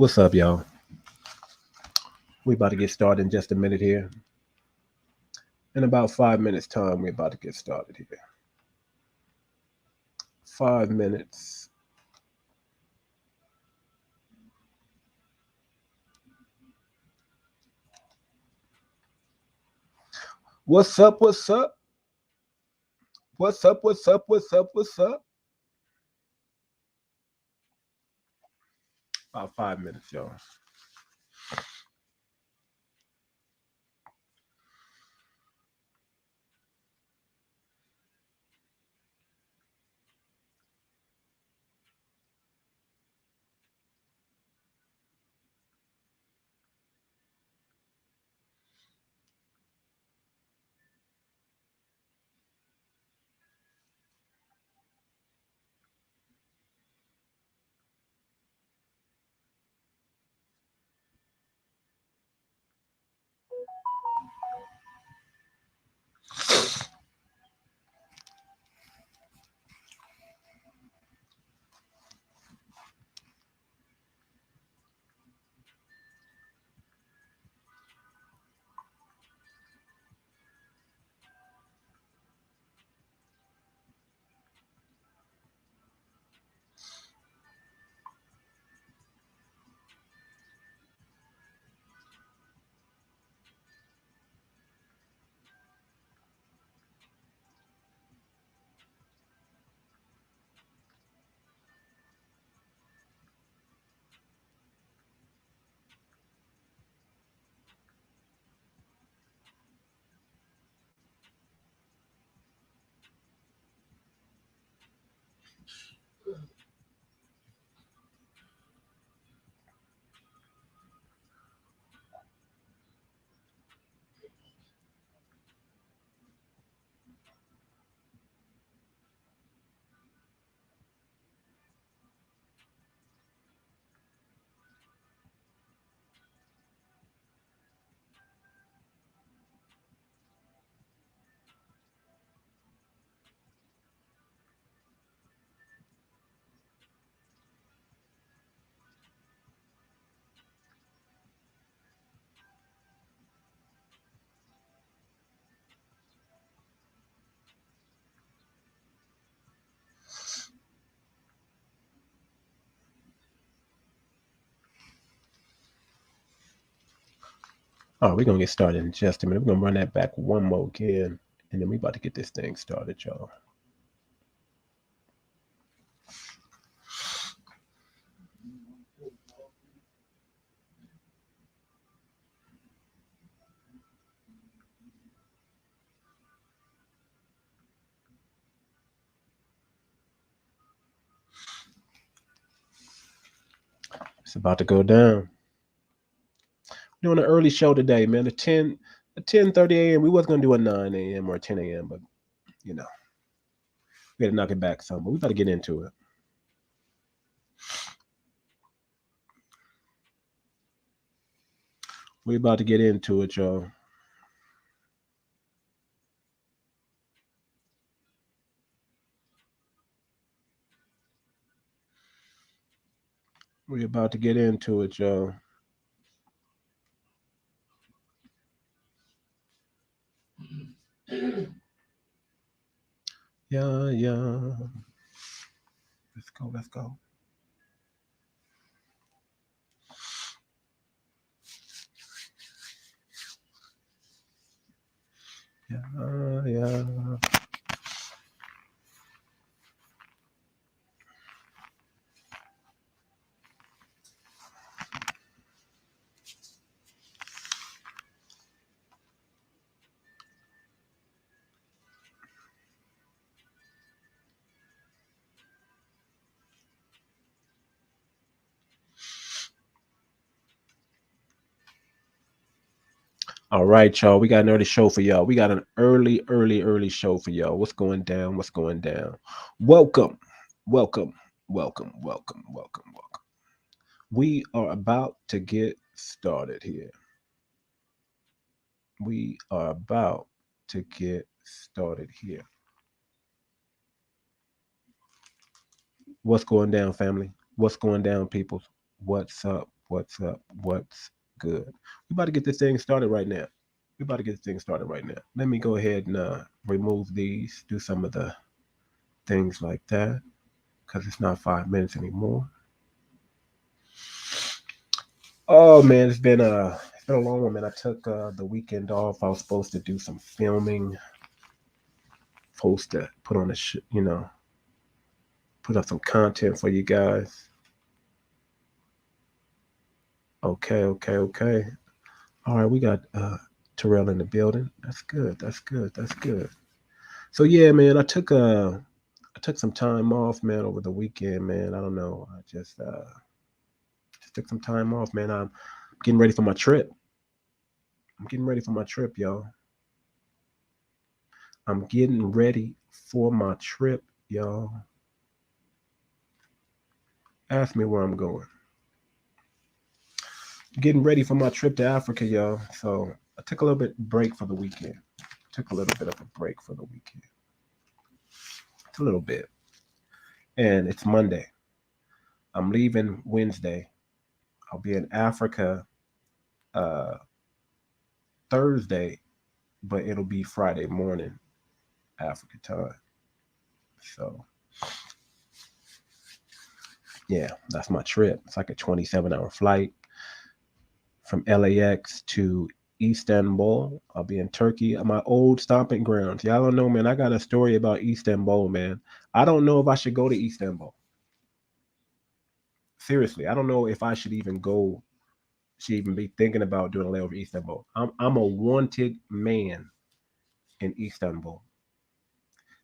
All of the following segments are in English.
What's up, y'all? We about to get started in just a minute here. In about 5 minutes time, we're about to get started here. 5 minutes. What's up? What's up? What's up? What's up? What's up? What's up? About 5 minutes, y'all. All right, we're gonna get started in just a minute. We're gonna run that back one more again, and then we about to get this thing started, y'all. It's about to go down. We're doing an early show today, man. At 10:30 a.m. We was gonna do a 9 a.m. or 10 a.m., but you know, we gotta knock it back some. But we about to get into it. We about to get into it, y'all. We about to get into it, y'all. Yeah, yeah. Let's go, let's go. Yeah, yeah. All right, y'all. We got an early show for y'all. We got an early show for y'all. What's going down? What's going down? Welcome, welcome, welcome, welcome, welcome, welcome. We are about to get started here. We are about to get started here. What's going down, family? What's going down, people? What's up? What's up? What's good? We about to get this thing started right now. We about to get this thing started right now. Let me go ahead and remove these, do some of the things like that, because it's not 5 minutes anymore. Oh man, it's been a long one, man. I took the weekend off. I was supposed to do some filming, supposed to put on put up some content for you guys. Okay. All right, we got Terrell in the building. That's good. That's good. That's good. So yeah, man, I took some time off, man, over the weekend, man. I don't know. I just took some time off, man. I'm getting ready for my trip. I'm getting ready for my trip, y'all. I'm getting ready for my trip, y'all. Ask me where I'm going. Getting ready for my trip to Africa, y'all. So I took a little bit break for the weekend. Took a little bit of a break for the weekend. It's a little bit. And it's Monday. I'm leaving Wednesday. I'll be in Africa uh, Thursday, but it'll be Friday morning, Africa time. So yeah, that's my trip. It's like a 27-hour flight from LAX to Istanbul. I'll be in Turkey, my old stomping grounds. Y'all don't know, man. I got a story about Istanbul, man. I don't know if I should go to Istanbul. Seriously, I don't know if I should even go, should even be thinking about doing a layover in Istanbul. I'm a wanted man in Istanbul.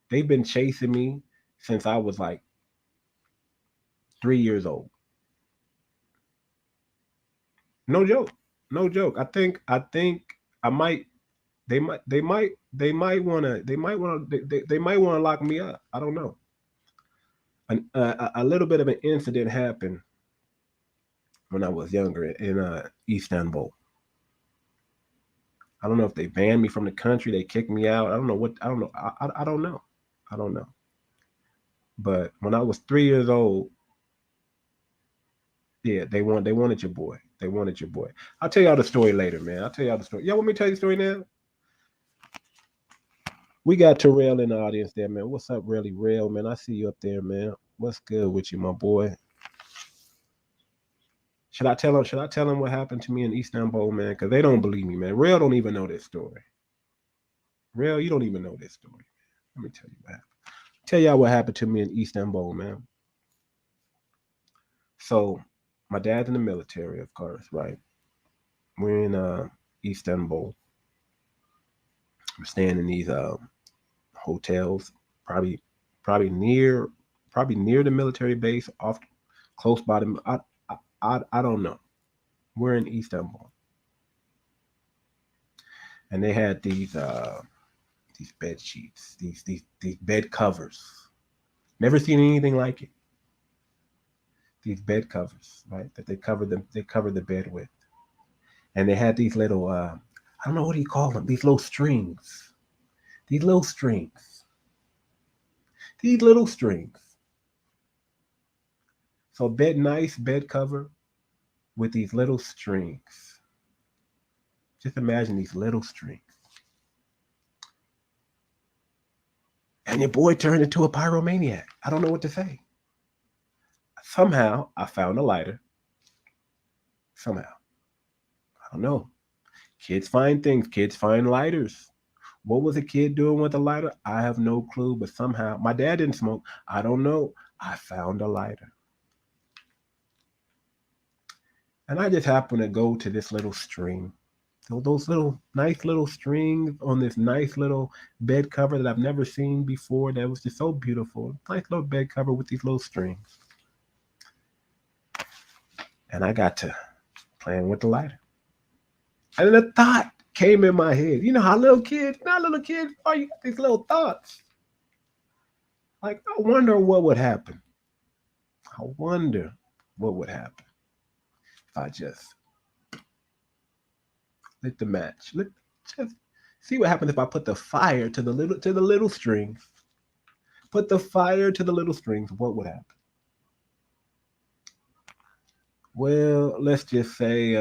They've been chasing me since I was like 3 years old. No joke. No joke. I think I might they might wanna lock me up. I don't know. A little bit of an incident happened when I was younger in Istanbul. I don't know if they banned me from the country, they kicked me out. I don't know what. I don't know. I don't know. I don't know. But when I was 3 years old, yeah, they wanted your boy. They wanted your boy. I'll tell y'all the story later, man. I'll tell y'all the story. Y'all want me to tell you the story now? We got Terrell in the audience there, man. What's up, really real, man? I see you up there, man. What's good with you, my boy? Should I tell him? Should I tell him what happened to me in Istanbul, man? Because they don't believe me, man. Real don't even know this story. Real, you don't even know this story. Let me tell you what happened. Tell y'all what happened to me in Istanbul, man. So, my dad's in the military, of course, right? We're in Istanbul. We're staying in these hotels, probably probably near probably near the military base, off close by the. I don't know. We're in Istanbul, and they had these bed sheets, these bed covers. Never seen anything like it. These bed covers, right? That they covered the bed with, and they had these little I don't know what do you call them. These little strings. These little strings. These little strings. So nice bed cover with these little strings. Just imagine these little strings. And your boy turned into a pyromaniac. I don't know what to say. Somehow I found a lighter. Somehow. I don't know. Kids find things. Kids find lighters. What was a kid doing with a lighter? I have no clue, but somehow my dad didn't smoke. I don't know. I found a lighter. And I just happened to go to this little string. So those little nice little strings on this nice little bed cover that I've never seen before. That was just so beautiful. Nice little bed cover with these little strings. And I got to playing with the lighter. And then a thought came in my head. You know how little kids, not little kids, are you got these little thoughts. Like, I wonder what would happen. I wonder what would happen if I just lit the match. Just see what happens if I put the fire to the little strings. Put the fire to the little strings. What would happen? Well, let's just say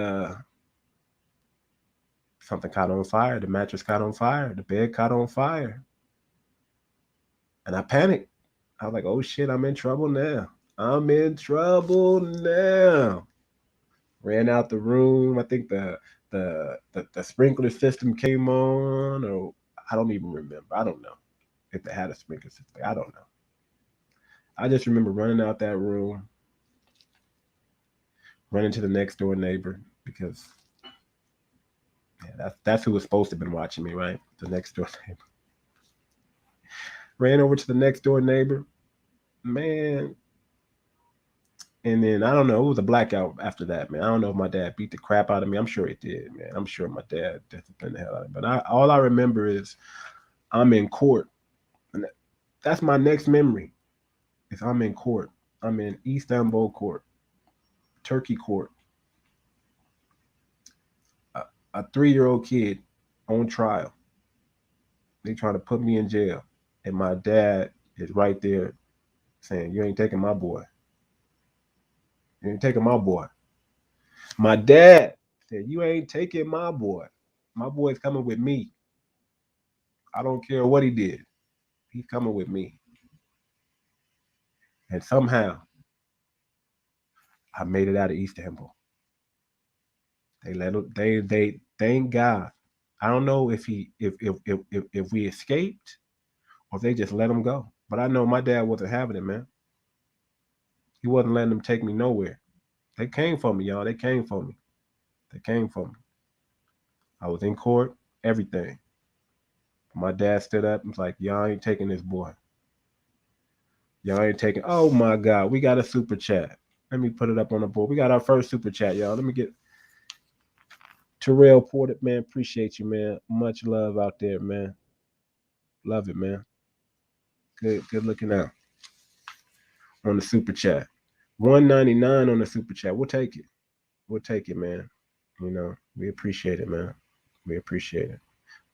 something caught on fire. The mattress caught on fire. The bed caught on fire. And I panicked. I was like, oh shit, I'm in trouble now. I'm in trouble now. Ran out the room. I think the sprinkler system came on, or I don't even remember. I don't know if they had a sprinkler system. I don't know. I just remember running out that room, running to the next door neighbor because yeah, that's who was supposed to have been watching me, right? The next door neighbor. Ran over to the next door neighbor, man. And then I don't know, it was a blackout after that, man. I don't know if my dad beat the crap out of me. I'm sure it did, man. I'm sure my dad disciplined the hell out of me. But all I remember is I'm in court, and that's my next memory. Is I'm in court. I'm in Istanbul court, Turkey court. A, a 3-year-old kid on trial. They trying to put me in jail, and my dad is right there saying, "You ain't taking my boy. You ain't taking my boy." My dad said, "You ain't taking my boy. My boy's coming with me. I don't care what he did. He's coming with me." And somehow I made it out of Istanbul. They let him. They thank God. I don't know if he if we escaped or if they just let him go. But I know my dad wasn't having it, man. He wasn't letting them take me nowhere. They came for me, y'all. They came for me. They came for me. I was in court, everything. My dad stood up and was like, "Y'all ain't taking this boy. Y'all ain't taking." Oh my God, we got a super chat. Let me put it up on the board. We got our first super chat, y'all. Let me get Terrell Porter, man. Appreciate you, man. Much love out there, man. Love it, man. Good looking out on the super chat. 199 on the super chat. We'll take it. We'll take it, man. You know, we appreciate it, man. We appreciate it.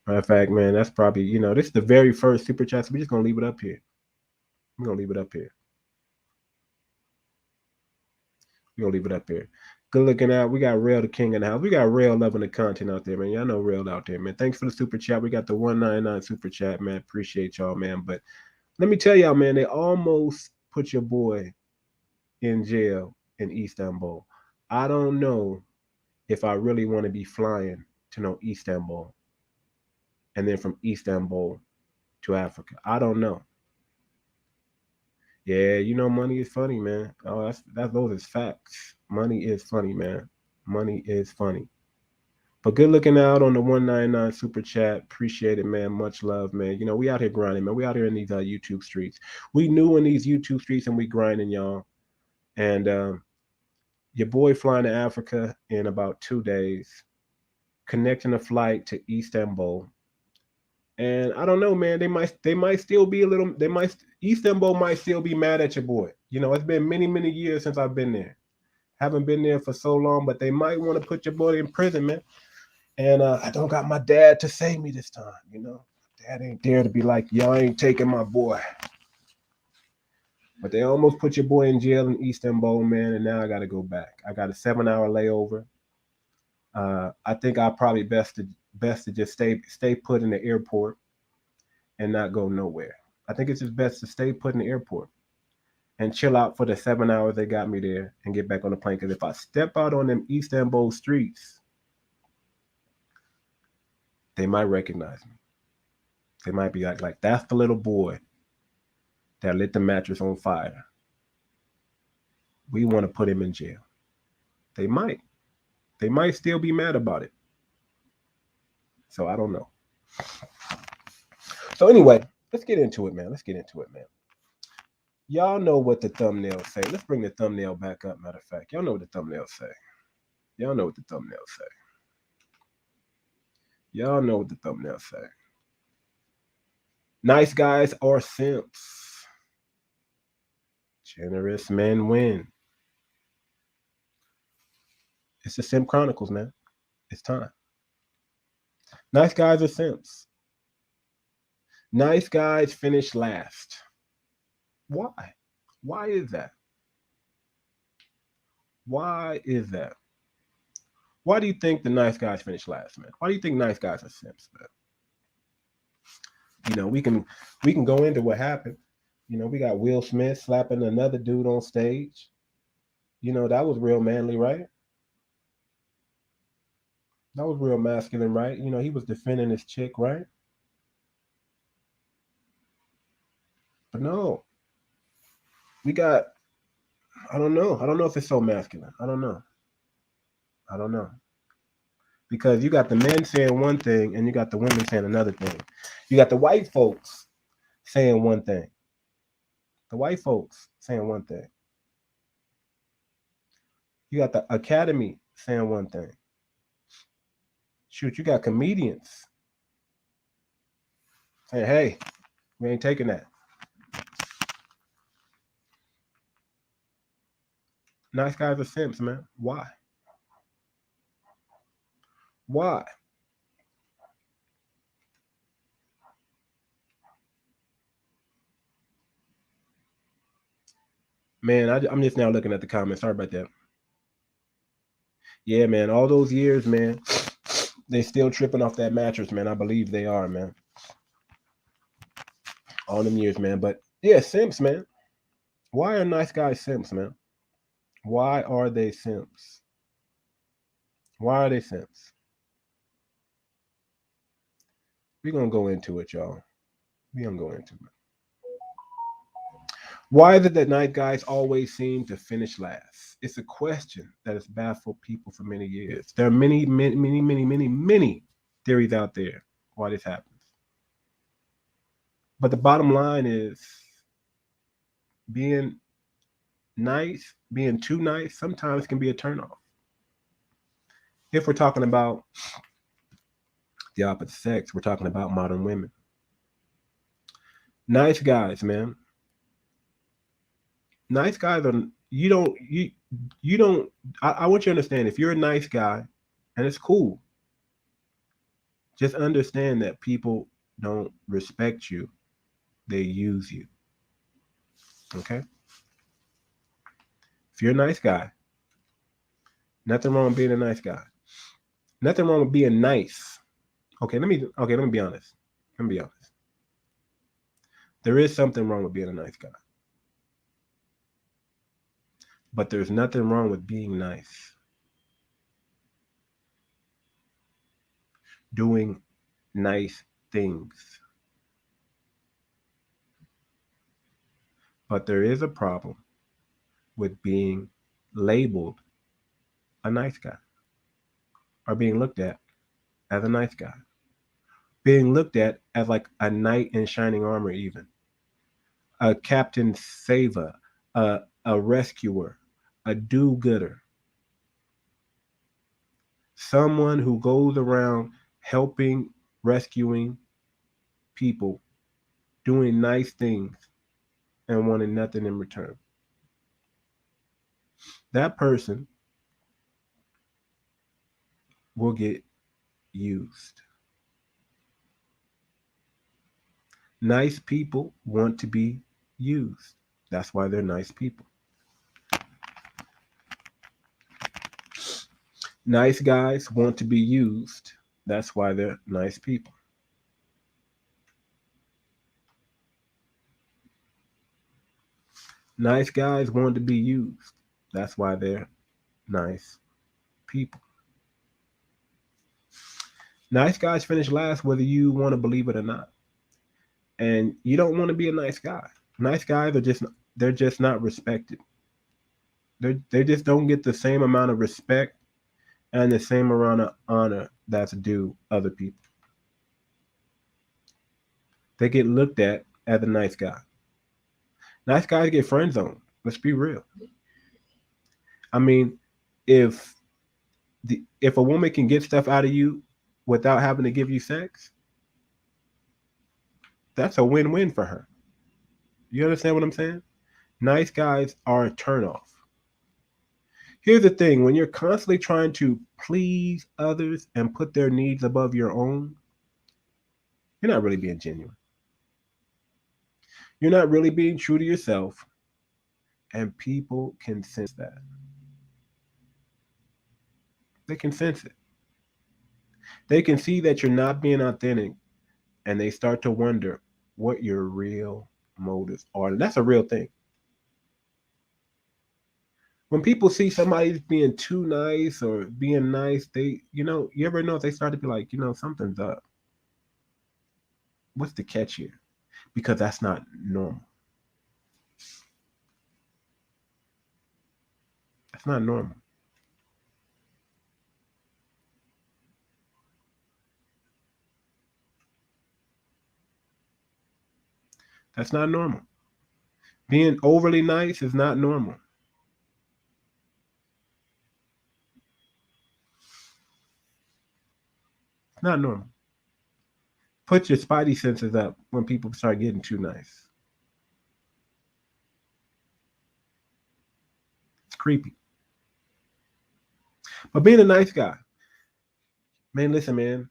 Matter of fact, man, that's probably, this is the very first super chat. So we're just gonna leave it up here. We're gonna leave it up here. We're gonna leave it up here. Good looking out. We got Rail the King in the house. We got Rail loving the content out there, man. Y'all know Rail out there, man. Thanks for the super chat. We got the 199 super chat, man. Appreciate y'all, man. But let me tell y'all, man, they almost put your boy in jail in Istanbul. I don't know if I really want to be flying to no Istanbul and then from Istanbul to Africa. I don't know. Yeah, money is funny, man. Oh, that's those is facts. Money is funny, man. Money is funny. But good looking out on the 199 super chat. Appreciate it, man. Much love, man. We out here grinding, man. We out here in these YouTube streets. We new in these YouTube streets and we grinding, y'all. And your boy flying to Africa in about 2 days, connecting a flight to Istanbul. And I don't know, man. They might still be a little. Istanbul might still be mad at your boy. It's been many years since I've been there. Haven't been there for so long, but they might want to put your boy in prison, man. And I don't got my dad to save me this time. Dad ain't there to be like, y'all ain't taking my boy. But they almost put your boy in jail in Istanbul, man. And now I got to go back. I got a 7-hour layover. I think I probably best to just stay put in the airport and not go nowhere. I think it's just best to stay put in the airport and chill out for the 7 hours they got me there and get back on the plane. Because if I step out on them Istanbul streets, they might recognize me. They might be like that's the little boy that lit the mattress on fire. We want to put him in jail. They might. They might still be mad about it. So I don't know. So anyway, let's get into it, man. Y'all know what the thumbnails say. Let's bring the thumbnail back up, matter of fact. Y'all know what the thumbnails say. Y'all know what the thumbnails say. Y'all know what the thumbnails say. Nice guys or simps. Generous men win. It's the Simp Chronicles, man. It's time. Nice guys or simps. Nice guys finish last. Why? Why is that? Why is that? Why do you think the nice guys finish last, man? Why do you think nice guys are simps, man? We can go into what happened. We got Will Smith slapping another dude on stage. That was real manly, right? That was real masculine, right? He was defending his chick, right? But no, we got. I don't know. I don't know if it's so masculine. I don't know. I don't know because you got the men saying one thing and you got the women saying another thing. You got the white folks saying one thing. The white folks saying one thing. You got the academy saying one thing. Shoot, you got comedians saying, "Hey, we ain't taking that." Nice guys are simps, man. Why? Why? Man, I'm just now looking at the comments. Sorry about that. Yeah, man. All those years, man, they still tripping off that mattress, man. I believe they are, man. All them years, man. But yeah, simps, man. Why are nice guys simps, man? Why are they simps? Why are they simps? We're gonna go into it, y'all. We're gonna go into it. Why is it that night guys always seem to finish last? It's a question that has baffled people for many years. There are many theories out there why this happens. But the bottom line is being nice, being too nice, sometimes can be a turnoff. If we're talking about the opposite sex, we're talking about modern women. Nice guys, man. Nice guys are you don't I want you to understand if you're a nice guy and it's cool, just understand that people don't respect you, they use you. Okay? If you're a nice guy, nothing wrong with being a nice guy. Nothing wrong with being nice. Let me be honest. Let me be honest. There is something wrong with being a nice guy. But there's nothing wrong with being nice. Doing nice things. But there is a problem with being labeled a nice guy or being looked at as a nice guy. Being looked at as like a knight in shining armor, even a captain saver, a rescuer, a do gooder, someone who goes around helping, rescuing people, doing nice things, and wanting nothing in return. That person will get used. Nice people want to be used. That's why they're nice people. Nice guys want to be used. That's why they're nice people. Nice guys want to be used. That's why they're nice people. Nice guys finish last whether you want to believe it or not. And you don't want to be a nice guy. Nice guys are just not respected. They just don't get the same amount of respect and the same amount of honor that's due other people. They get looked at as a nice guy. Nice guys get friend zoned. Let's be real. I mean, if if a woman can get stuff out of you without having to give you sex, that's a win-win for her. You understand what I'm saying? Nice guys are a turnoff. Here's the thing, when you're constantly trying to please others and put their needs above your own, you're not really being genuine. You're not really being true to yourself, and people can sense that. They can sense it. They can see that you're not being authentic, and they start to wonder what your real motives are. And that's a real thing. When people see somebody being too nice or being nice, you ever know if they start to be like, something's up. What's the catch here? Because that's not normal. That's not normal. That's not normal. Being overly nice is not normal. It's not normal. Put your spidey senses up when people start getting too nice. It's creepy. But being a nice guy, man, listen, man.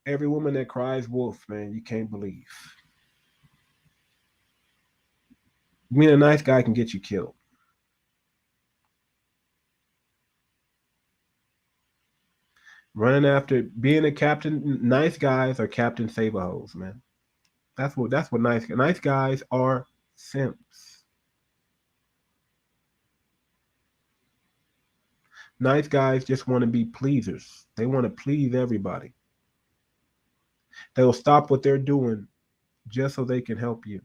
Every woman that cries wolf, man, you can't believe. Being a nice guy can get you killed. Running after being a captain, nice guys are captain save hoes, man. That's what nice guys are simps. Nice guys just want to be pleasers. They want to please everybody. They'll stop what they're doing just so they can help you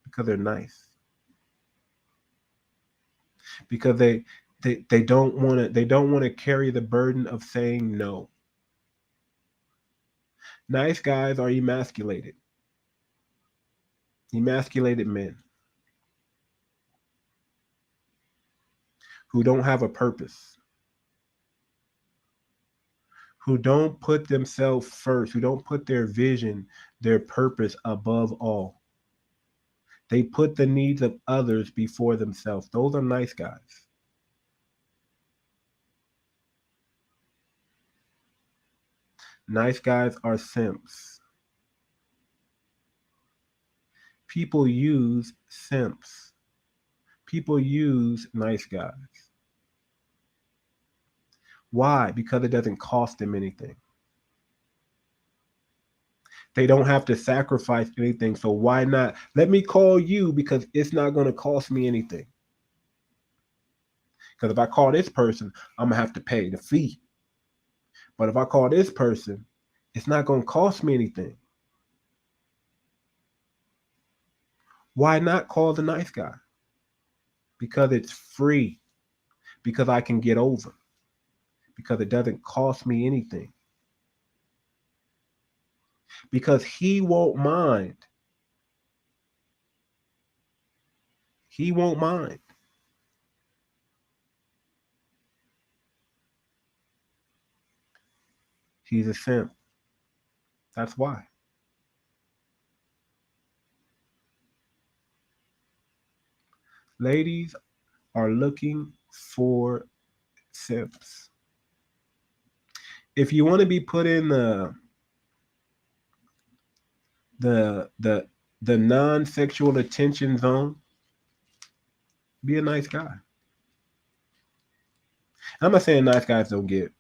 because they're nice. Because they don't want to carry the burden of saying no. Nice guys are emasculated men who don't have a purpose, who don't put themselves first, who don't put their vision, their purpose above all. They put the needs of others before themselves. Those are nice guys. Nice guys are simps. People use simps. People use nice guys. Why? Because it doesn't cost them anything. They don't have to sacrifice anything. So why not? Let me call you because it's not going to cost me anything. Because if I call this person, I'm going to have to pay the fee. But if I call this person, it's not going to cost me anything. Why not call the nice guy? Because it's free. Because I can get over. Because it doesn't cost me anything. Because he won't mind. He won't mind. He's a simp. That's why. Ladies are looking for simps. If you want to be put in the the non-sexual attention zone, be a nice guy. I'm not saying nice guys don't get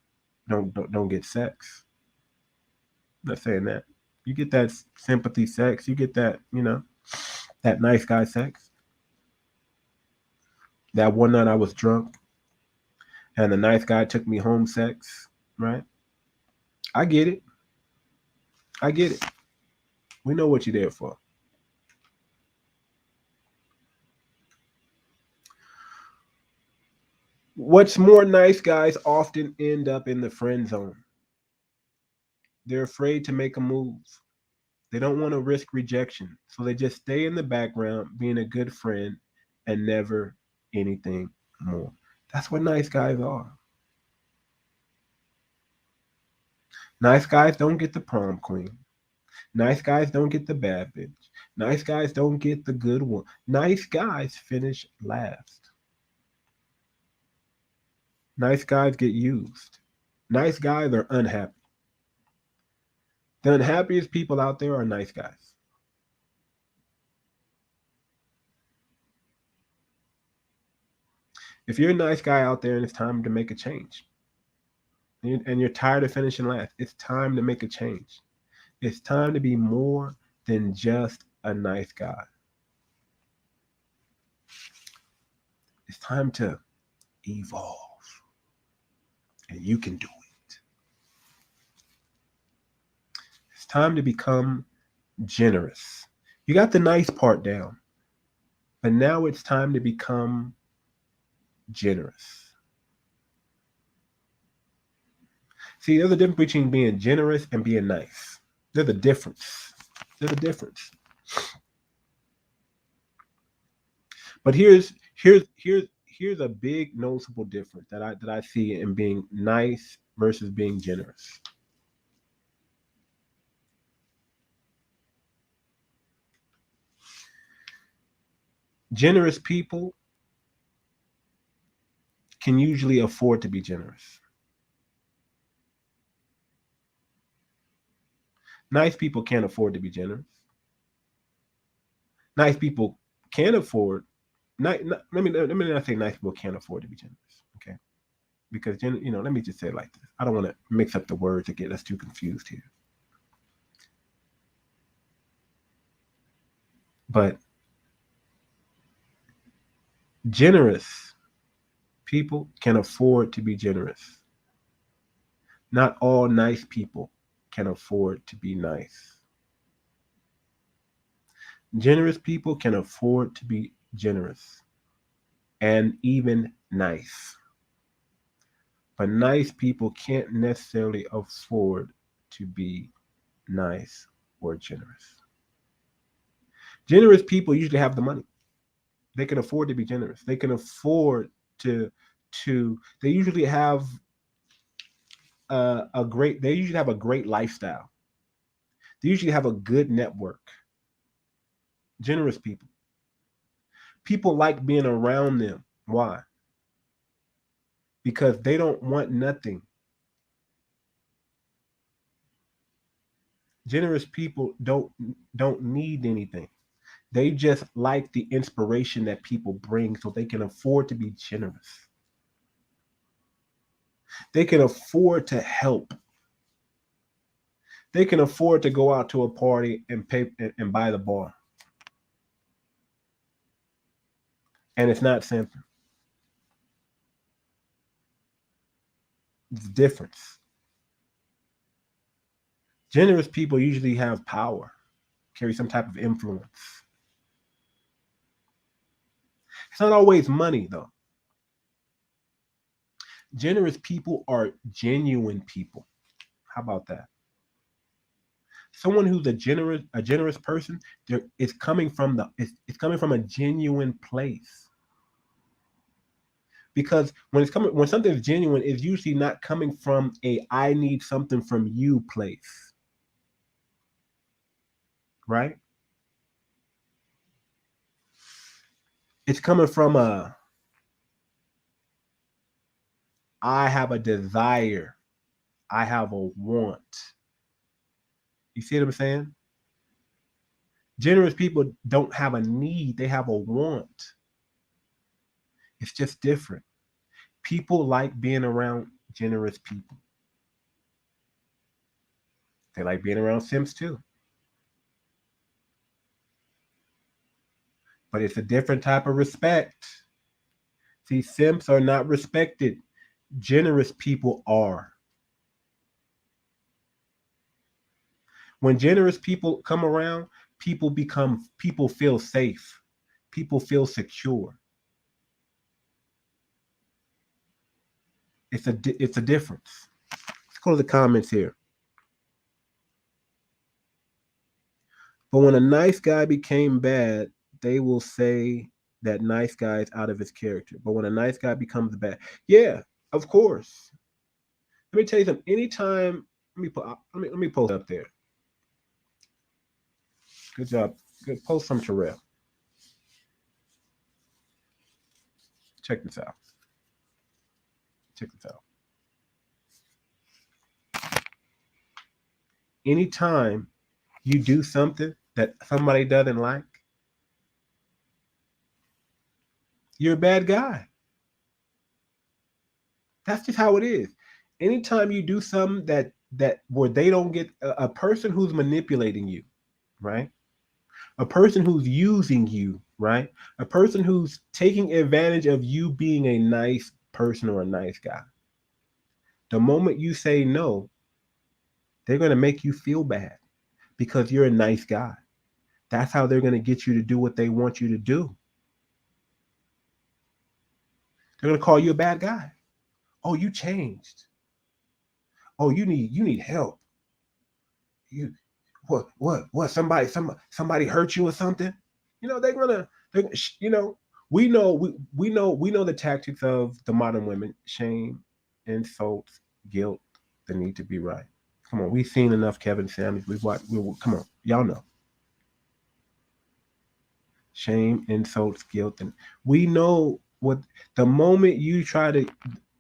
sex. I'm not saying that. You get that sympathy sex. You get that that nice guy sex. That one night I was drunk and the nice guy took me home sex. Right? I get it. I get it. We know what you're there for. What's more, nice guys often end up in the friend zone. They're afraid to make a move. They don't want to risk rejection. So they just stay in the background being a good friend and never anything more. That's what nice guys are. Nice guys don't get the prom queen. Nice guys don't get the bad bitch. Nice guys don't get the good one. Nice guys finish last. Nice guys get used. Nice guys are unhappy. The unhappiest people out there are nice guys. If you're a nice guy out there and it's time to make a change, and you're tired of finishing last, it's time to make a change. It's time to be more than just a nice guy. It's time to evolve, and you can do it. It's time to become generous. You got the nice part down, but now it's time to become generous. See, there's a difference between being generous and being nice. There's a difference. There's a difference. But here's a big noticeable difference that I see in being nice versus being generous. Generous people can usually afford to be generous. Nice people can't afford to be generous. Nice people can afford. Let me not say nice people can't afford to be generous. Okay, because let me just say it like this. I don't want to mix up the words to get us too confused here. But generous people can afford to be generous. Not all nice people can afford to be nice. Generous people can afford to be generous and even nice. But nice people can't necessarily afford to be nice or generous. Generous people usually have the money. They can afford to be generous. They can afford to they usually have they usually have a great lifestyle. They usually have a good network. Generous people. People like being around them. Why? Because they don't want nothing. Generous people don't need anything. They just like the inspiration that people bring, so they can afford to be generous. They can afford to help. They can afford to go out to a party and pay and buy the bar. And it's not simple. It's a difference. Generous people usually have power, carry some type of influence. It's not always money, though. Generous people are genuine people. How about that? Someone who's a generous person, it's coming from it's coming from a genuine place. Because when something is genuine, it's usually not coming from a I need something from you place. Right? It's coming from I have a desire. I have a want. You see what I'm saying? Generous people don't have a need, they have a want. It's just different. People like being around generous people. They like being around simps too. But it's a different type of respect. See, simps are not respected. Generous people are. When generous people come around, people feel safe. People feel secure. It's a difference. Let's go to the comments here. But when a nice guy became bad, they will say that nice guy is out of his character. But when a nice guy becomes bad, yeah, of course. Let me tell you something. Anytime, let me post up there. Good job. Good post from Terrell. Check this out. Check this out. Anytime you do something that somebody doesn't like, you're a bad guy. That's just how it is. Anytime you do something that where they don't get a person who's manipulating you, right? A person who's using you, right? A person who's taking advantage of you being a nice person or a nice guy. The moment you say no, they're going to make you feel bad because you're a nice guy. That's how they're going to get you to do what they want you to do. They're going to call you a bad guy. Oh, you changed. Oh, you need help. You what somebody hurt you or something? You know, they're, you know, we know the tactics of the modern women: shame, insults, guilt, the need to be right. Come on, we've seen enough Kevin Samuels. We've watched. Come on, y'all know shame, insults, guilt, and we know what. The moment you try to,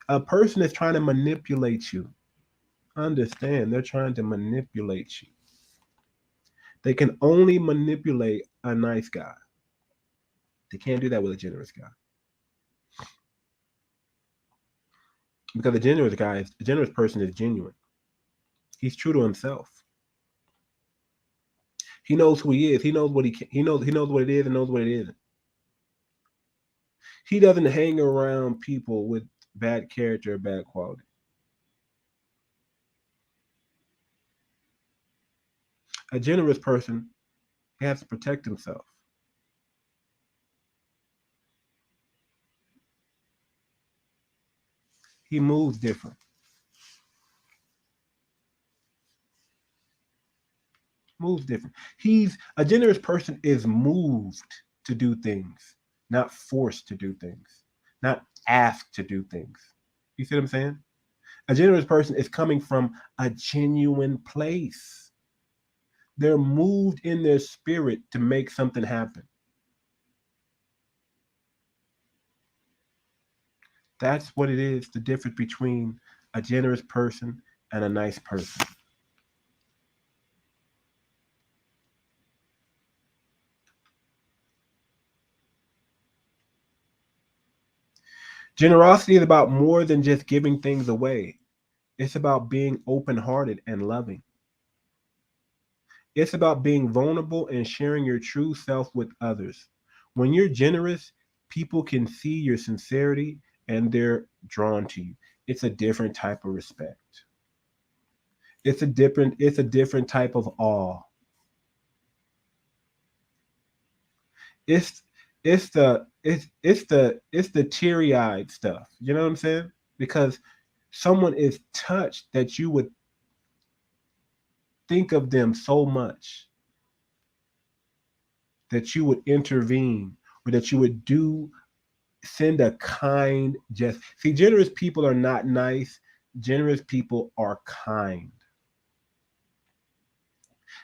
a person is trying to manipulate you. Understand, they're trying to manipulate you. They can only manipulate a nice guy. They can't do that with a generous guy. Because a generous person is genuine. He's true to himself. He knows who he is. He knows what he knows what it is and knows what it isn't. He doesn't hang around people with bad character or bad quality. A generous person, he has to protect himself. He moves different. Moves different. He's a generous person is moved to do things, not forced to do things, not asked to do things. You see what I'm saying? A generous person is coming from a genuine place. They're moved in their spirit to make something happen. That's what it is, the difference between a generous person and a nice person. Generosity is about more than just giving things away. It's about being open hearted and loving. It's about being vulnerable and sharing your true self with others. When you're generous, people can see your sincerity and they're drawn to you. It's a different type of respect. It's a different type of awe. It's it's the teary eyed stuff. You know what I'm saying? Because someone is touched that you would think of them so much that you would intervene or that you would do send a kind just see generous people are not nice, generous people are kind.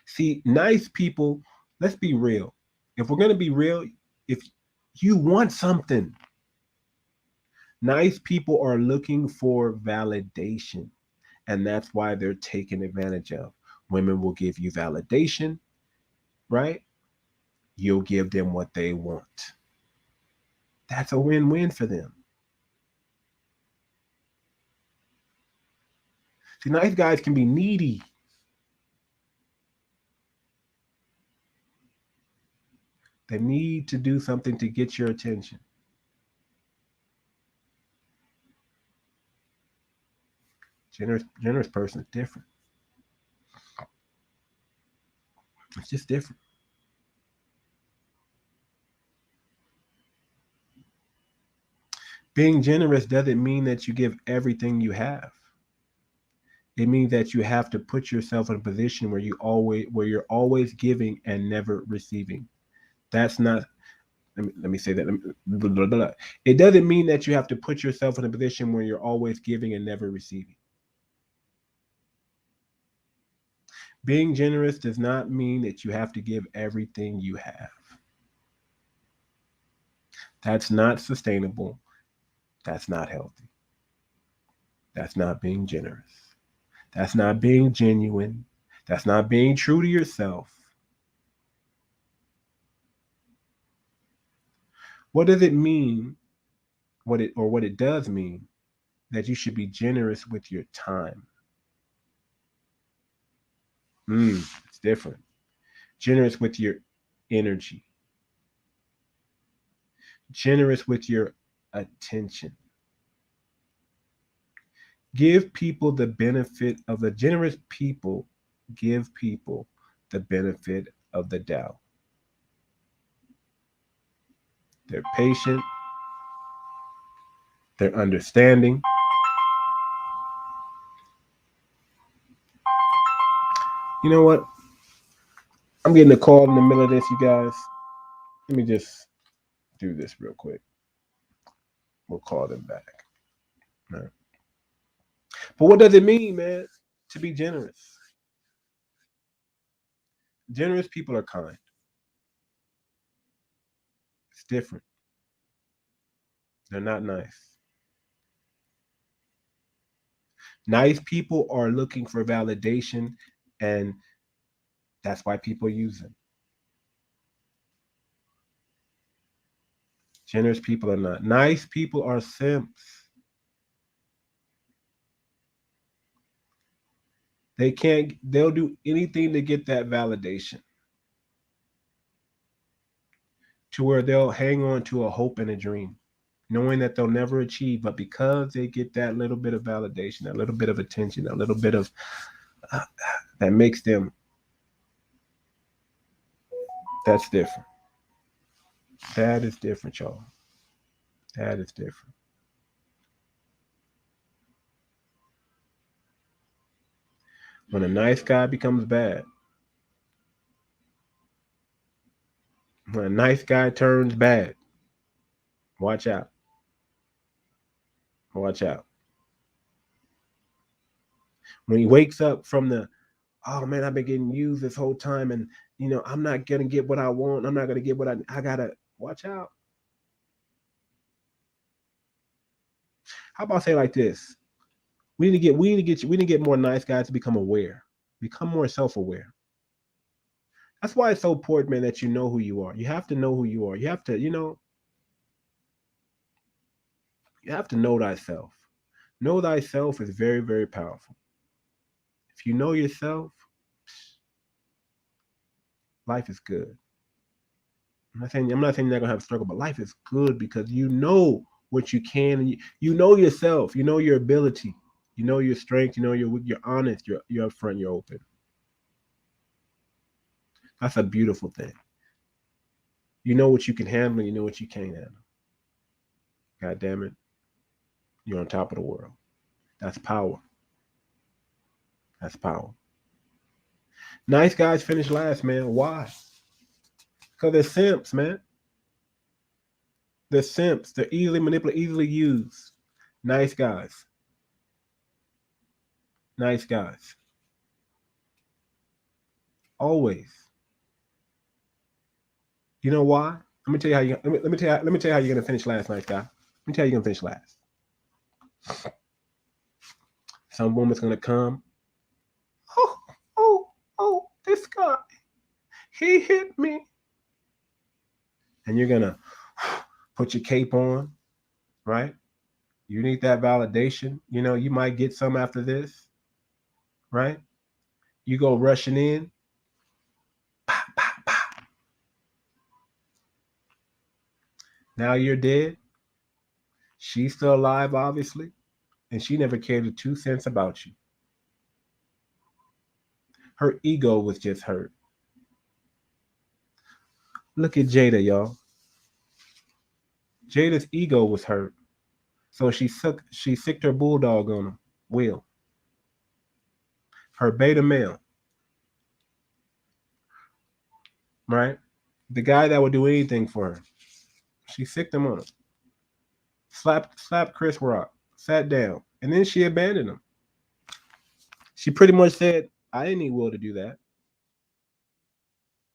See, nice people, let's be real. If we're going to be real, if you want something, nice people are looking for validation, and that's why they're taken advantage of. Women will give you validation, right? You'll give them what they want. That's a win-win for them. See, nice guys can be needy. They need to do something to get your attention. Generous person is different. It's just different. Being generous doesn't mean that you give everything you have. It means that you have to put yourself in a position where you're always giving and never receiving. That's not let me say that. Blah, blah, blah. It doesn't mean that you have to put yourself in a position where you're always giving and never receiving. Being generous does not mean that you have to give everything you have. That's not sustainable. That's not healthy. That's not being generous. That's not being genuine. That's not being true to yourself. What does it mean? What it does mean that you should be generous with your time. It's different. Generous with your energy, generous with your attention. Give people the benefit of the generous people, give people the benefit of the doubt. They're patient, they're understanding. You know what? I'm getting a call in the middle of this, you guys. Let me just do this real quick. We'll call them back. Right. But what does it mean, man, to be generous? Generous people are kind. It's different. They're not nice. Nice people are looking for validation, and that's why people use them. Generous people are not. Nice people are simps. They'll do anything to get that validation, to where they'll hang on to a hope and a dream, knowing that they'll never achieve, but because they get that little bit of validation, that little bit of attention, that little bit of that makes them, that's different. That is different, y'all. That is different. When a nice guy becomes bad, when a nice guy turns bad, watch out. Watch out. When he wakes up from the, oh man, I've been getting used this whole time, and I'm not gonna get what I want. I'm not gonna get what I gotta watch out. How about I say like this? We need to get more nice guys to become aware, become more self-aware. That's why it's so important, man, that you know who you are. You have to know who you are. You have to, you have to know thyself. Know thyself is very, very powerful. If you know yourself, life is good. I'm not saying you're not gonna have a struggle, but life is good because you know what you can, and you know yourself. You know your ability. You know your strength. You know you're honest. You're upfront. You're open. That's a beautiful thing. You know what you can handle. You know what you can't handle. God damn it, you're on top of the world. That's power. That's power. Nice guys finish last, man. Why? Because they're simps, man. They're simps. They're easily manipulated, easily used. Nice guys. Nice guys. Always. You know why? Let me tell you how you. Let me tell you how you're gonna finish last, nice guy. Let me tell you you're gonna finish last. Some woman's gonna come. Oh, oh, this guy. He hit me. And you're gonna put your cape on, right? You need that validation. You might get some after this, right? You go rushing in. Pop, pop, pop. Now you're dead. She's still alive, obviously, and she never cared 2 cents about you. Her ego was just hurt. Look at Jada, y'all. Jada's ego was hurt. So she sicked her bulldog on him. Will. Her beta male. Right? The guy that would do anything for her. She sicked him on him. Slapped Chris Rock. Sat down. And then she abandoned him. She pretty much said, I didn't need Will to do that.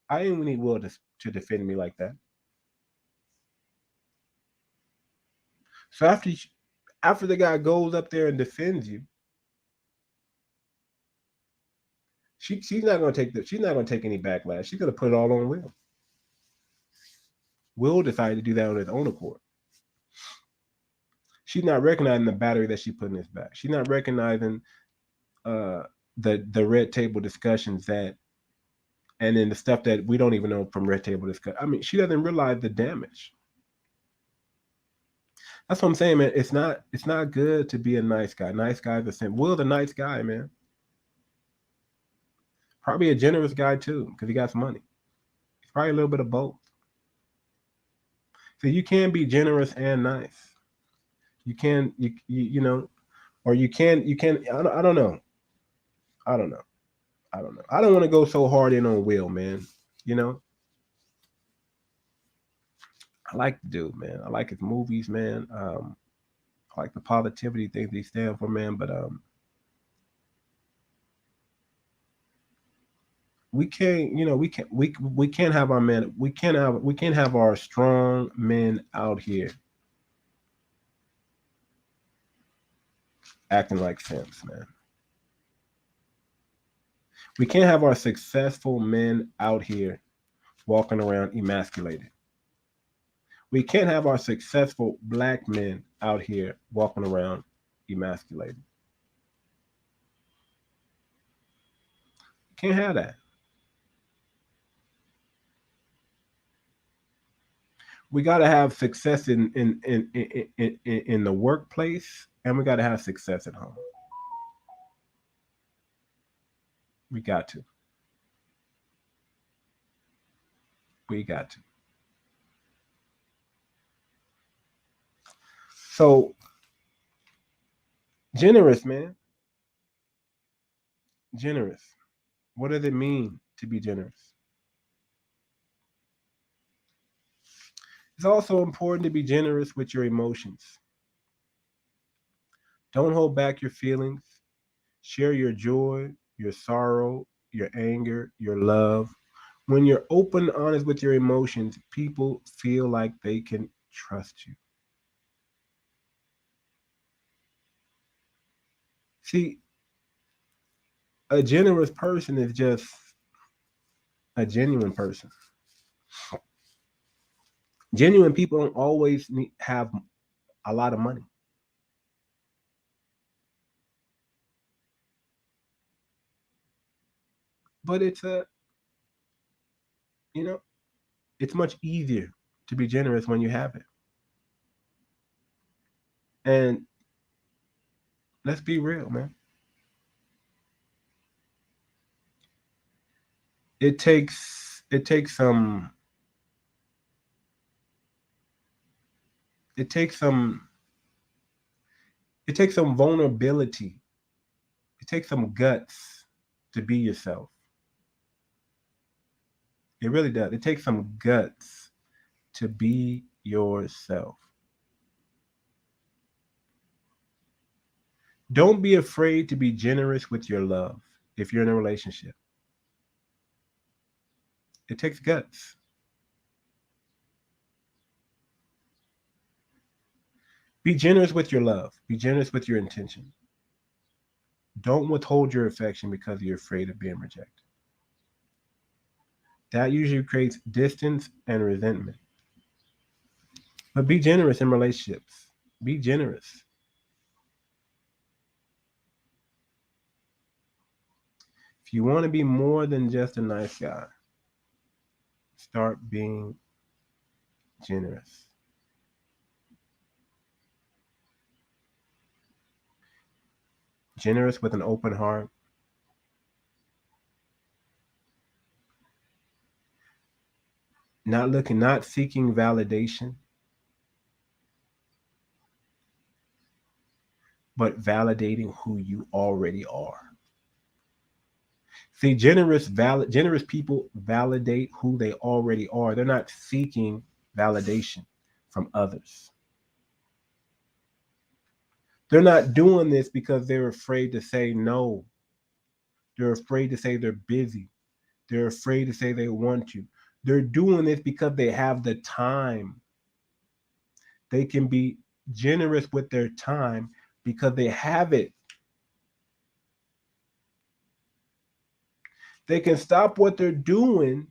I didn't need Will to defend me like that. So after the guy goes up there and defends you, she's not gonna take any backlash. She's gonna put it all on Will. Will decided to do that on his own accord. She's not recognizing the battery that she put in his back. She's not recognizing uh, the red table discussions that, and then the stuff that we don't even know from red table discussion. I mean, she doesn't realize the damage. That's what I'm saying, man. It's not good to be a nice guy. Nice guys are simple. Will's a nice guy, man. Probably a generous guy too, because he got some money. He's probably a little bit of both. So you can be generous and nice. You can you know, or you can. I don't know. I don't know. I don't know. I don't want to go so hard in on Will, man. You know, I like the dude, man. I like his movies, man. I like the positivity things he stand for, man. But we can't, we can't have our men. We can't have our strong men out here acting like simps, man. We can't have our successful men out here walking around emasculated. We can't have our successful black men out here walking around emasculated. Can't have that. We got to have success in the workplace, and we got to have success at home. We got to. We got to. So generous, man. Generous. What does it mean to be generous? It's also important to be generous with your emotions. Don't hold back your feelings. Share your joy, your sorrow, your anger, your love. When you're open and honest with your emotions, people feel like they can trust you. See, a generous person is just a genuine person. Genuine people don't always have a lot of money, but you know, it's much easier to be generous when you have it. And let's be real, man. It takes it takes some it takes some vulnerability. It takes some guts to be yourself. It really does. It takes some guts to be yourself. Don't be afraid to be generous with your love if you're in a relationship. It takes guts. Be generous with your love. Be generous with your intention. Don't withhold your affection because you're afraid of being rejected. That usually creates distance and resentment. But be generous in relationships. Be generous. If you want to be more than just a nice guy, start being generous. Generous with an open heart. Not seeking validation, but validating who you already are. See, generous people validate who they already are. They're not seeking validation from others. They're not doing this because they're afraid to say no. They're afraid to say they're busy. They're afraid to say they want you. They're doing this because they have the time. They can be generous with their time because they have it. They can stop what they're doing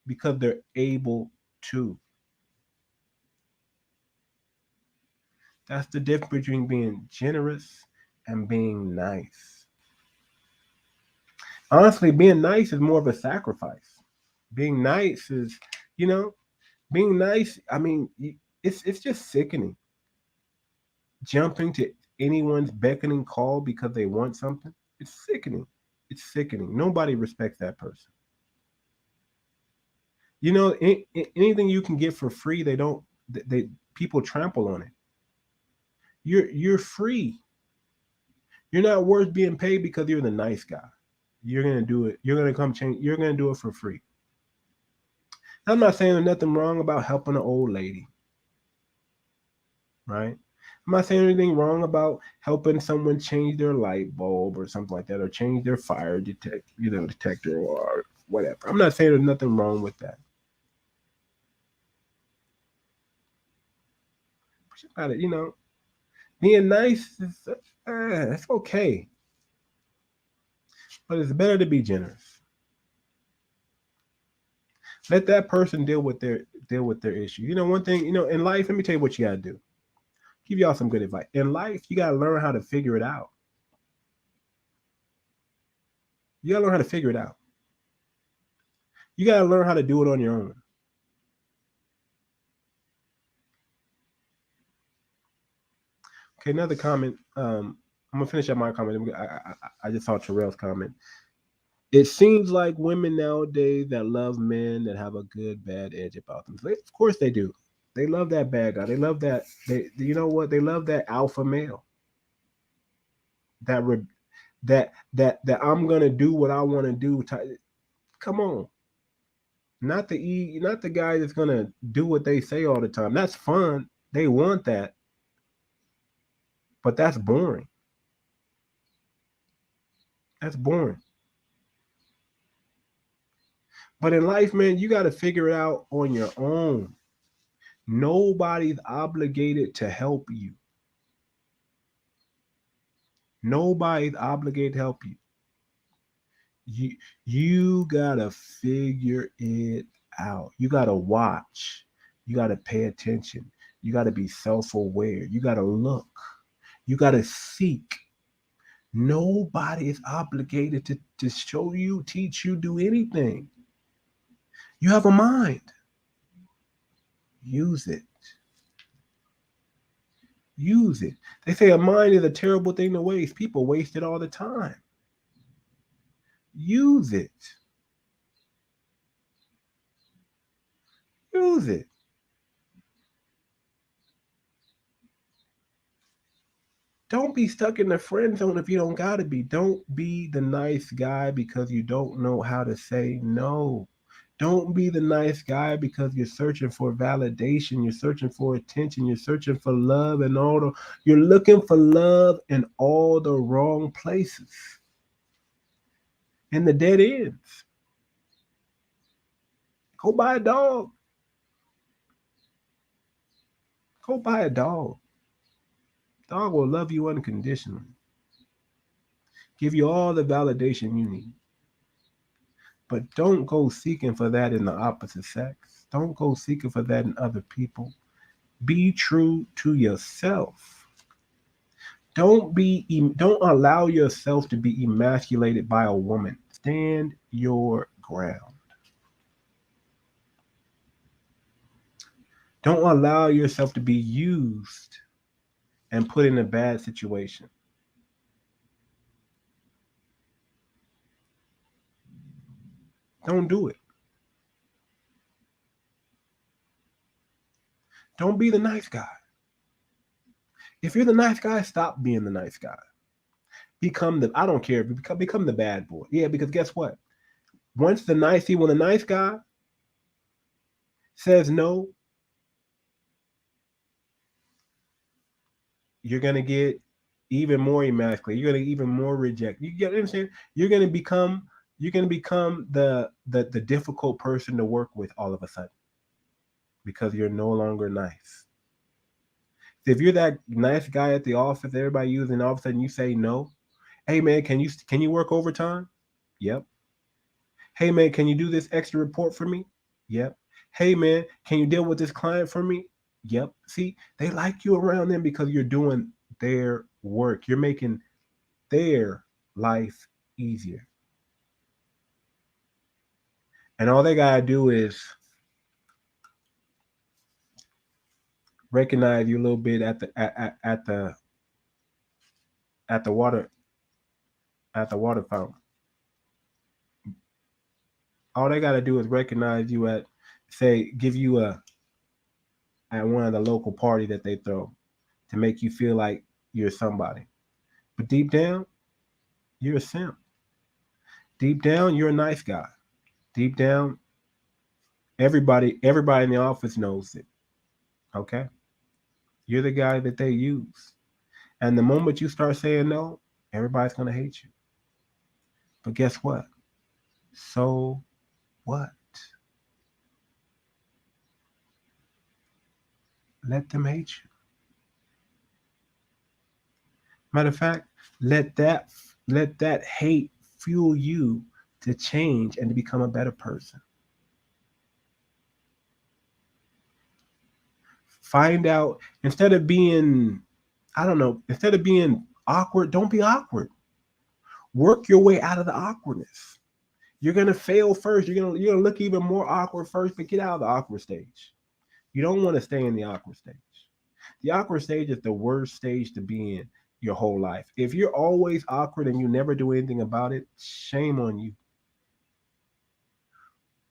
because they're able to. That's the difference between being generous and being nice. Honestly, being nice is more of a sacrifice. Being nice is, you know, being nice. I mean, it's just sickening. Jumping to anyone's beckoning call because they want something. It's sickening. It's sickening. Nobody respects that person. Anything you can get for free, they don't. They people trample on it. You're free. You're not worth being paid because you're the nice guy. You're gonna do it. You're gonna come change. You're gonna do it for free. I'm not saying there's nothing wrong about helping an old lady, right? I'm not saying anything wrong about helping someone change their light bulb or something like that, or change their detector or whatever. I'm not saying there's nothing wrong with that. But you gotta, being nice is it's okay, but it's better to be generous. Let that person deal with their issue. One thing, in life, let me tell you what you gotta do. Give y'all some good advice. In life, you gotta learn how to figure it out. You gotta learn how to figure it out. You gotta learn how to do it on your own. Okay, another comment. I'm gonna finish up my comment. I just saw Terrell's comment. It seems like women nowadays that love men that have a good bad edge about them. Of course they do. They love that bad guy. They love that. You know what? They love that alpha male. That that I'm gonna do what I want to do. Come on, not the guy that's gonna do what they say all the time. That's fun. They want that, but that's boring. That's boring. But in life, man, you got to figure it out on your own. Nobody's obligated to help you. Nobody's obligated to help you. You you gotta figure it out. You gotta watch. You gotta pay attention. You gotta be self-aware. You gotta look. You gotta seek. Nobody is obligated to show you, teach you, do anything. You have a mind. Use it. Use it. They say a mind is a terrible thing to waste. People waste it all the time. Use it. Use it. Don't be stuck in the friend zone if you don't gotta be. Don't be the nice guy because you don't know how to say no. Don't be the nice guy because you're searching for validation, you're searching for attention, you're searching for love and you're looking for love in all the wrong places. And the dead ends. Go buy a dog. Go buy a dog. Dog will love you unconditionally. Give you all the validation you need. But don't go seeking for that in the opposite sex. Don't go seeking for that in other people. Be true to yourself. Don't allow yourself to be emasculated by a woman. Stand your ground. Don't allow yourself to be used and put in a bad situation. Don't do it. Don't be the nice guy. If you're the nice guy, stop being the nice guy. I don't care, become the bad boy. Yeah, because guess what? When the nice guy says no, you're gonna get even more emasculated. You're gonna get even more rejected. You get what I'm saying? You're gonna become the difficult person to work with all of a sudden because you're no longer nice. If you're that nice guy at the office, everybody using, all of a sudden you say no. Hey man, can you work overtime? Yep. Hey man, can you do this extra report for me? Yep. Hey man, can you deal with this client for me? Yep. See, they like you around them because you're doing their work. You're making their life easier. And all they gotta do is recognize you a little bit at the water fountain. All they gotta do is recognize you at, say, give you a at one of the local party that they throw to make you feel like you're somebody. But deep down, you're a simp. Deep down, you're a nice guy. Deep down, everybody in the office knows it. Okay? You're the guy that they use. And the moment you start saying no, everybody's gonna hate you. But guess what? So what? Let them hate you. Matter of fact, let that let that hate fuel you to change and to become a better person. Find out, instead of being, I don't know, instead of being awkward, don't be awkward. Work your way out of the awkwardness. You're gonna fail first. You're gonna look even more awkward first, but get out of the awkward stage. You don't want to stay in the awkward stage. The awkward stage is the worst stage to be in your whole life. If you're always awkward and you never do anything about it, shame on you.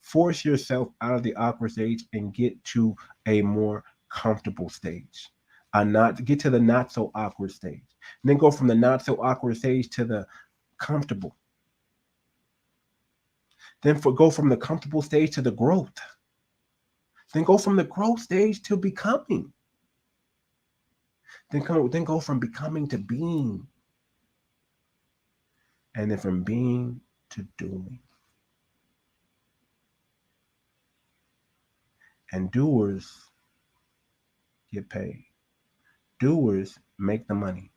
Force yourself out of the awkward stage and get to a more comfortable stage. Not get to the not so awkward stage. And then go from the not so awkward stage to the comfortable. Go from the comfortable stage to the growth. Then go from the growth stage to becoming. Then go from becoming to being. And then from being to doing. And doers get paid. Doers make the money.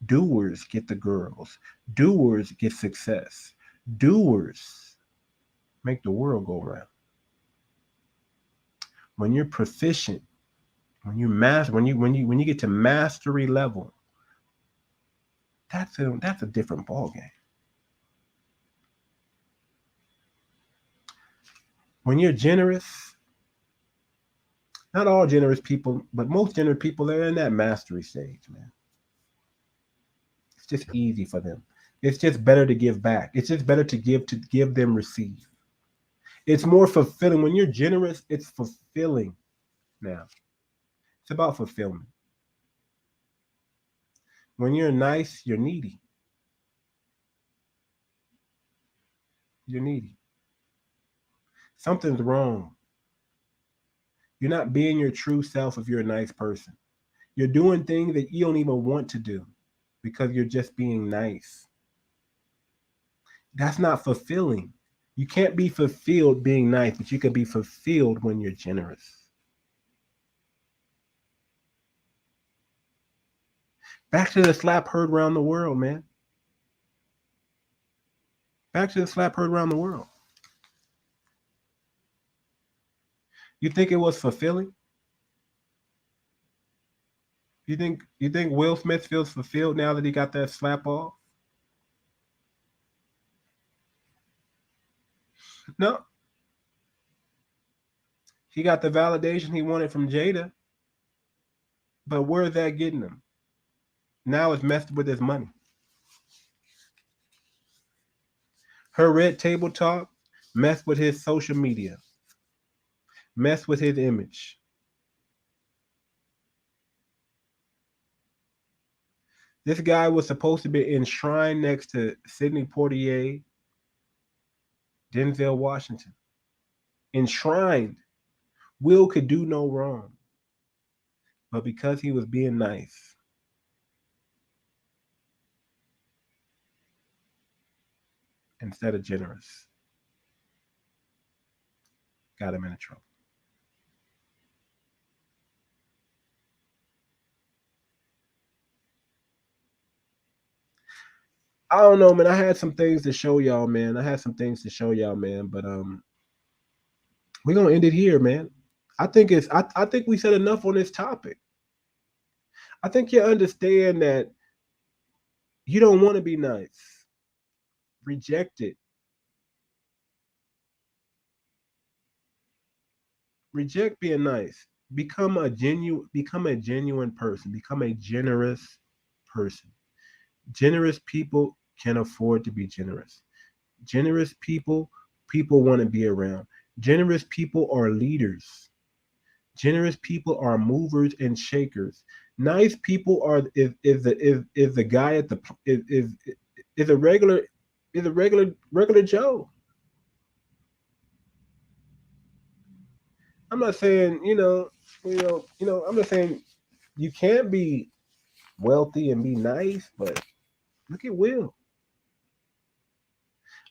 Doers get the girls. Doers get success. Doers make the world go round. When you're proficient, when you get to mastery level, that's a different ball game. When you're generous, not all generous people, but most generous people are in that mastery stage, man. It's just easy for them. It's just better to give back. It's just better to give them receive. It's more fulfilling. When you're generous, it's fulfilling now. It's about fulfillment. When you're nice, you're needy. You're needy. Something's wrong. You're not being your true self if you're a nice person. You're doing things that you don't even want to do because you're just being nice. That's not fulfilling. You can't be fulfilled being nice, but you can be fulfilled when you're generous. Back to the slap heard around the world, man. Back to the slap heard around the world. You think it was fulfilling? You think Will Smith feels fulfilled now that he got that slap off? No. He got the validation he wanted from Jada, but where's that getting him? Now it's messed with his money. Her red table talk messed with his social media, messed with his image. This guy was supposed to be enshrined next to Sidney Poitier, Denzel Washington. Enshrined. Will could do no wrong. But because he was being nice, instead of generous, got him into trouble. I don't know, man. I had some things to show y'all, man. But we're gonna end it here, man. I think we said enough on this topic. I think you understand that you don't want to be nice. Reject it. Reject being nice. Become a genuine person. Become a generous person. Generous people can afford to be generous. Generous people want to be around. Generous people are leaders. Generous people are movers and shakers. Nice people are is the guy at the is a regular regular Joe. I'm not saying I'm not saying you can't be wealthy and be nice, but look at Will.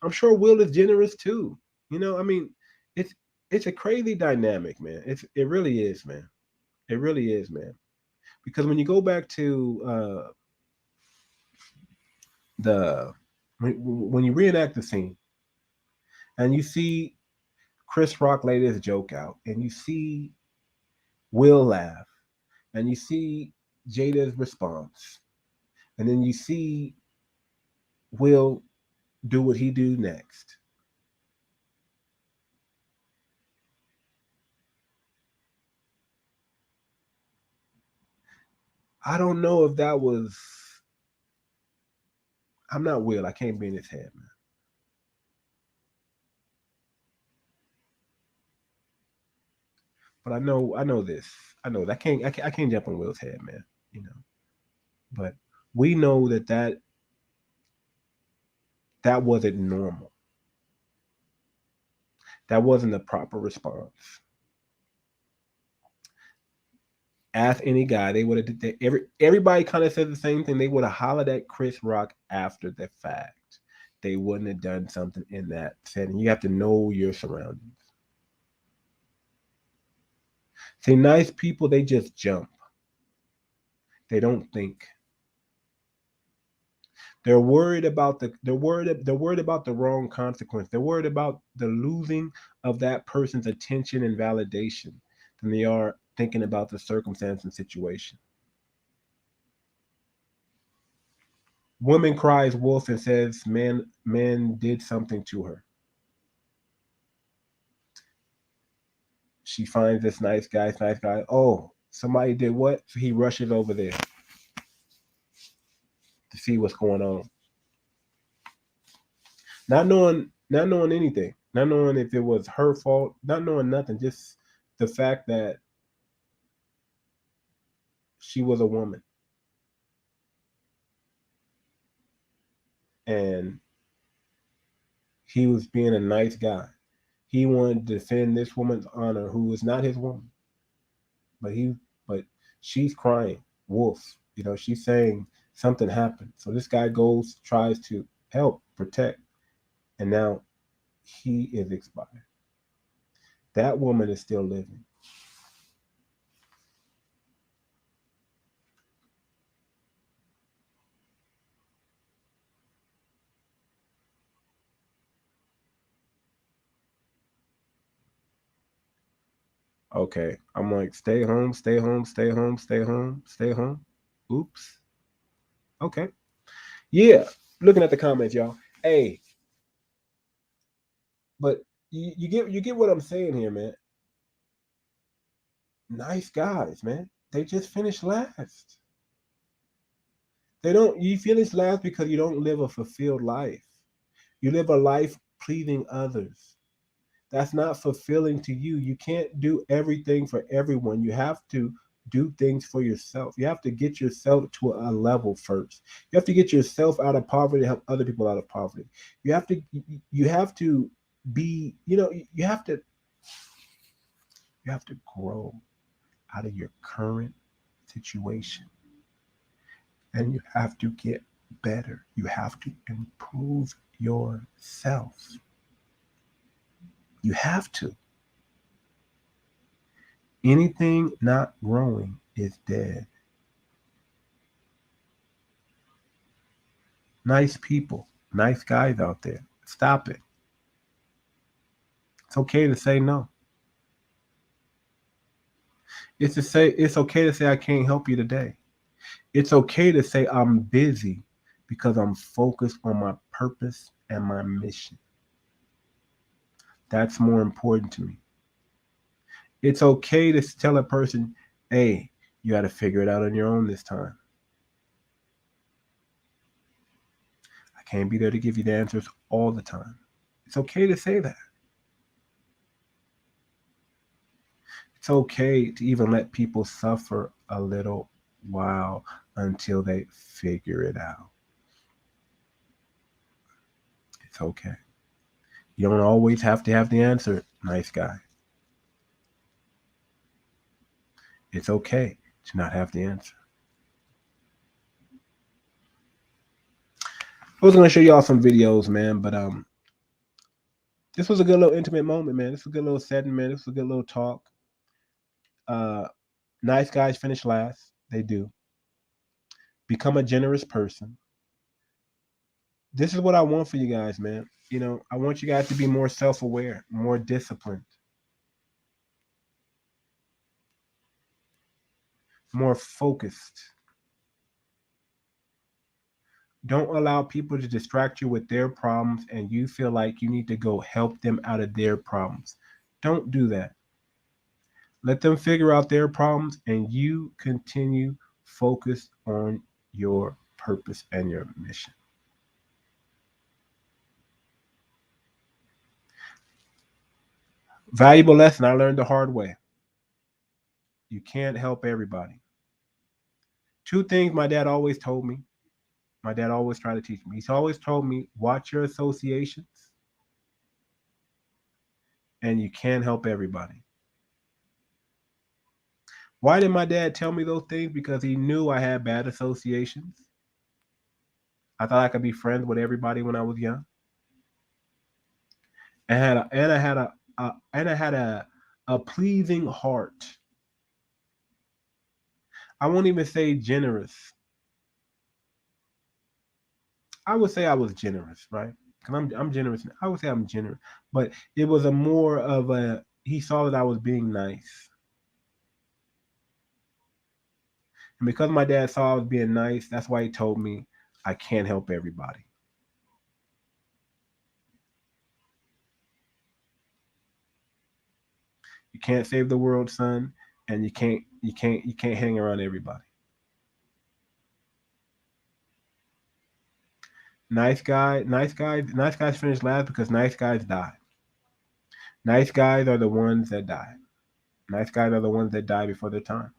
I'm sure Will is generous too. I mean, it's it's a crazy dynamic, man. It really is, man. It really is, man. Because when you go back to the when you reenact the scene and you see Chris Rock lay this joke out, and you see Will laugh, and you see Jada's response, and then you see Will do what he do next. I don't know if that was. I'm not Will. I can't be in his head, man. But I know this. I know that I can't jump on Will's head, man. You know, but we know that wasn't normal. That wasn't the proper response. Ask any guy, they would have. Everybody kind of said the same thing. They would have hollered at Chris Rock after the fact. They wouldn't have done something in that setting. You have to know your surroundings. See, nice people, they just jump. They don't think. They're worried about the wrong consequence. They're worried about the losing of that person's attention and validation than they are thinking about the circumstance and situation. Woman cries wolf and says man did something to her. She finds this nice guy, nice guy. Oh, somebody did what? So he rushes over there to see what's going on. Not knowing anything. Not knowing if it was her fault, not knowing nothing, just the fact that she was a woman and he was being a nice guy. He wanted to defend this woman's honor who was not his woman. But but she's crying, wolf. She's saying something happened. So this guy goes, tries to help, protect, and now he is expired. That woman is still living. Okay. I'm like, stay home, stay home, stay home, stay home, stay home. Oops. Okay. Yeah. Looking at the comments, y'all. Hey, but you get what I'm saying here, man. Nice guys, man. They just finished last. They don't you finish last because you don't live a fulfilled life. You live a life pleasing others. That's not fulfilling to you. You can't do everything for everyone. You have to do things for yourself. You have to get yourself to a level first. You have to get yourself out of poverty to help other people out of poverty. You have to be, you have to grow out of your current situation, and you have to get better. You have to improve yourself. You have to. Anything not growing is dead. Nice people, nice guys out there. Stop it. It's okay to say no. It's to say it's okay to say I can't help you today. It's okay to say I'm busy because I'm focused on my purpose and my mission. That's more important to me. It's okay to tell a person, hey, you got to figure it out on your own this time. I can't be there to give you the answers all the time. It's okay to say that. It's okay to even let people suffer a little while until they figure it out. It's okay. You don't always have to have the answer, nice guy. It's okay to not have the answer. I was gonna show y'all some videos, man, but this was a good little intimate moment, man. This was a good little setting, man. This was a good little talk. Uh, nice guys finish last. They do. Become a generous person. This is what I want for you guys, man. I want you guys to be more self-aware, more disciplined, more focused. Don't allow people to distract you with their problems and you feel like you need to go help them out of their problems. Don't do that. Let them figure out their problems and you continue focused on your purpose and your mission. Valuable lesson I learned the hard way. You can't help everybody. Two things my dad always told me. My dad always tried to teach me. He's always told me, watch your associations and you can't help everybody. Why did my dad tell me those things? Because he knew I had bad associations. I thought I could be friends with everybody when I was young. And I had a pleasing heart. I won't even say generous. I would say I was generous, right? Because I'm generous. I would say I'm generous, but it was a more of a. He saw that I was being nice, and because my dad saw I was being nice, that's why he told me I can't help everybody. You can't save the world, son, and you can't hang around everybody. Nice guys finish last because nice guys die. Nice guys are the ones that die. Nice guys are the ones that die before their time.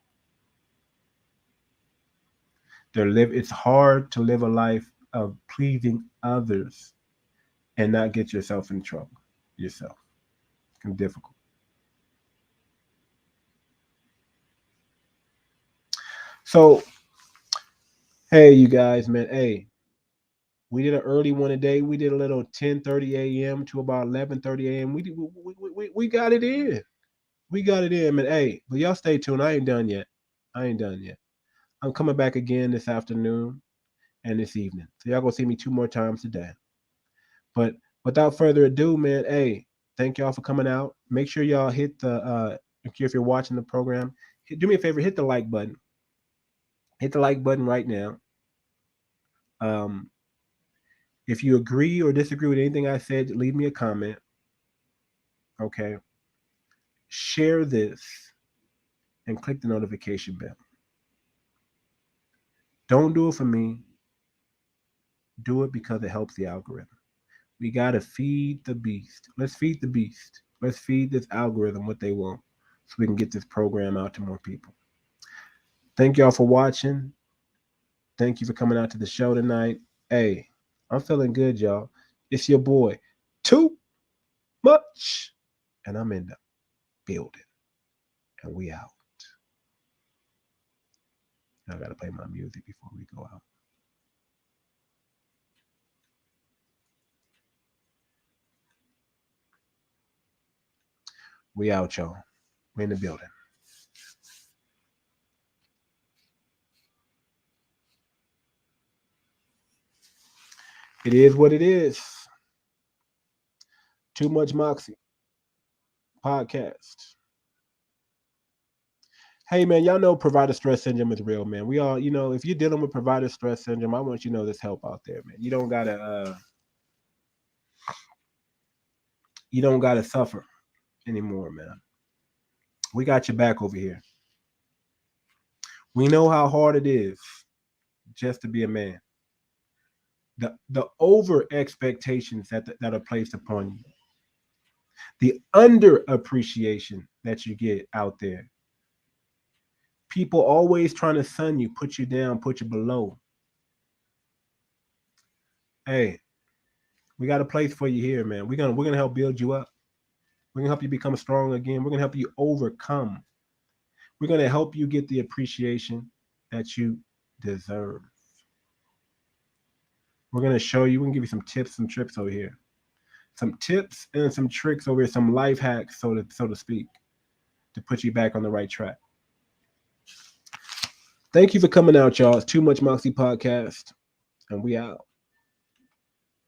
It's hard to live a life of pleasing others and not get yourself in trouble yourself. It's difficult. So, hey, you guys, man. Hey, we did an early one today. We did a little 10:30 a.m. to about 11:30 a.m. We got it in. We got it in, man. Hey, but y'all stay tuned. I ain't done yet. I ain't done yet. I'm coming back again this afternoon and this evening. So y'all gonna see me two more times today. But without further ado, man, hey, thank y'all for coming out. Make sure y'all hit the if you're watching the program, do me a favor, hit the like button. Hit the like button right now. Um, if you agree or disagree with anything I said, leave me a comment. Okay. Share this and click the notification bell. Don't do it for me. Do it because it helps the algorithm. We gotta feed the beast. Let's feed the beast. Let's feed this algorithm what they want so we can get this program out to more people. Thank y'all for watching. Thank you for coming out to the show tonight. Hey, I'm feeling good, y'all. It's your boy, Too Much. And I'm in the building. And we out. I gotta play my music before we go out. We out, y'all. We in the building. It is what it is. Too Much Moxie podcast. Hey man, y'all know provider stress syndrome is real, man. We all, if you're dealing with provider stress syndrome, I want you to know there's help out there, man. You don't gotta suffer anymore, man. We got your back over here. We know how hard it is just to be a man. The over expectations that are placed upon you, the under appreciation that you get out there. People always trying to sun you, put you down, put you below. Hey, we got a place for you here, man. We're gonna help build you up. We're gonna help you become strong again. We're gonna help you overcome. We're gonna help you get the appreciation that you deserve. We're gonna show you. We're gonna give you some tips, some tricks over here, some tips and some tricks over here, some life hacks, so to speak, to put you back on the right track. Thank you for coming out, y'all. It's Too Much Moxie Podcast, and we out.